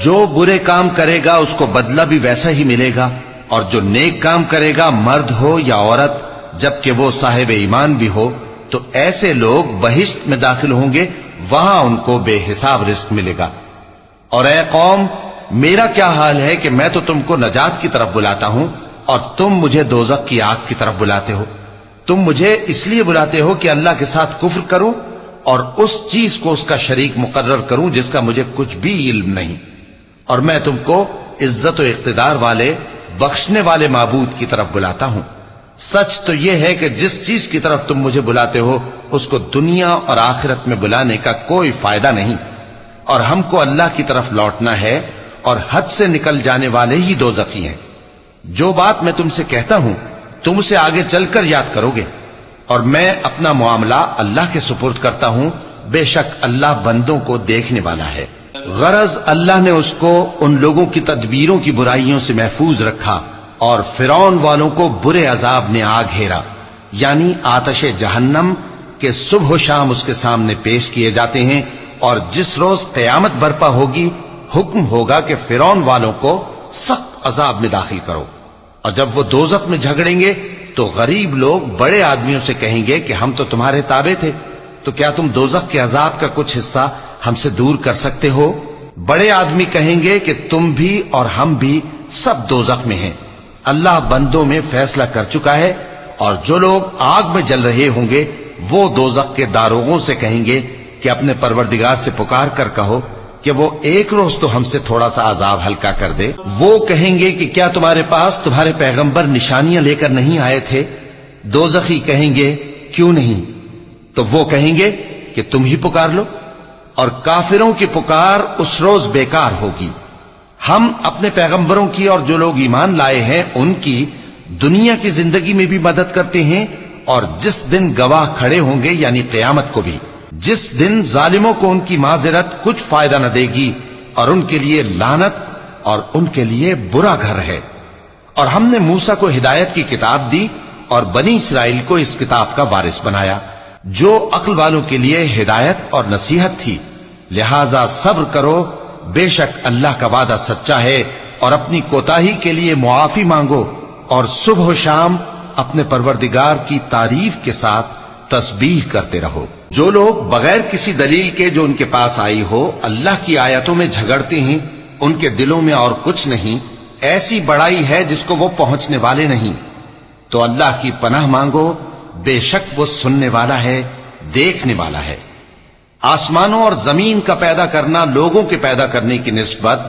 جو برے کام کرے گا اس کو بدلہ بھی ویسا ہی ملے گا، اور جو نیک کام کرے گا مرد ہو یا عورت جبکہ وہ صاحب ایمان بھی ہو تو ایسے لوگ بہشت میں داخل ہوں گے، وہاں ان کو بے حساب رزق ملے گا۔ اور اے قوم، میرا کیا حال ہے کہ میں تو تم کو نجات کی طرف بلاتا ہوں اور تم مجھے دوزخ کی آگ کی طرف بلاتے ہو۔ تم مجھے اس لیے بلاتے ہو کہ اللہ کے ساتھ کفر کروں اور اس چیز کو اس کا شریک مقرر کروں جس کا مجھے کچھ بھی علم نہیں، اور میں تم کو عزت و اقتدار والے بخشنے والے معبود کی طرف بلاتا ہوں۔ سچ تو یہ ہے کہ جس چیز کی طرف تم مجھے بلاتے ہو اس کو دنیا اور آخرت میں بلانے کا کوئی فائدہ نہیں، اور ہم کو اللہ کی طرف لوٹنا ہے، اور حد سے نکل جانے والے ہی دوزخی ہیں۔ جو بات میں تم سے کہتا ہوں تم اسے آگے چل کر یاد کرو گے، اور میں اپنا معاملہ اللہ کے سپرد کرتا ہوں، بے شک اللہ بندوں کو دیکھنے والا ہے۔ غرض اللہ نے اس کو ان لوگوں کی تدبیروں کی برائیوں سے محفوظ رکھا، اور فرعون والوں کو برے عذاب نے آ گھیرا، یعنی آتش جہنم کے صبح و شام اس کے سامنے پیش کیے جاتے ہیں، اور جس روز قیامت برپا ہوگی حکم ہوگا کہ فرعون والوں کو سخت عذاب میں داخل کرو۔ اور جب وہ دوزخ میں جھگڑیں گے تو غریب لوگ بڑے آدمیوں سے کہیں گے کہ ہم تو تمہارے تابع تھے، تو کیا تم دوزخ کے عذاب کا کچھ حصہ ہم سے دور کر سکتے ہو؟ بڑے آدمی کہیں گے کہ تم بھی اور ہم بھی سب دوزخ میں ہیں۔ اللہ بندوں میں فیصلہ کر چکا ہے، اور جو لوگ آگ میں جل رہے ہوں گے وہ دوزخ کے داروغوں سے کہیں گے کہ اپنے پروردگار سے پکار کر کہو کہ وہ ایک روز تو ہم سے تھوڑا سا عذاب ہلکا کر دے۔ وہ کہیں گے کہ کیا تمہارے پاس تمہارے پیغمبر نشانیاں لے کر نہیں آئے تھے؟ دوزخی کہیں گے کیوں نہیں؟ تو وہ کہیں گے کہ تم ہی پکار لو، اور کافروں کی پکار اس روز بیکار ہوگی۔ ہم اپنے پیغمبروں کی اور جو لوگ ایمان لائے ہیں ان کی دنیا کی زندگی میں بھی مدد کرتے ہیں، اور جس دن گواہ کھڑے ہوں گے یعنی قیامت کو بھی، جس دن ظالموں کو ان کی معذرت کچھ فائدہ نہ دے گی، اور ان کے لیے لعنت اور ان کے لیے برا گھر ہے۔ اور ہم نے موسیٰ کو ہدایت کی کتاب دی اور بنی اسرائیل کو اس کتاب کا وارث بنایا، جو عقل والوں کے لیے ہدایت اور نصیحت تھی۔ لہذا صبر کرو، بے شک اللہ کا وعدہ سچا ہے، اور اپنی کوتاہی کے لیے معافی مانگو، اور صبح و شام اپنے پروردگار کی تعریف کے ساتھ تسبیح کرتے رہو۔ جو لوگ بغیر کسی دلیل کے جو ان کے پاس آئی ہو اللہ کی آیتوں میں جھگڑتے ہیں، ان کے دلوں میں اور کچھ نہیں، ایسی بڑائی ہے جس کو وہ پہنچنے والے نہیں۔ تو اللہ کی پناہ مانگو، بے شک وہ سننے والا ہے، دیکھنے والا ہے۔ آسمانوں اور زمین کا پیدا کرنا لوگوں کے پیدا کرنے کی نسبت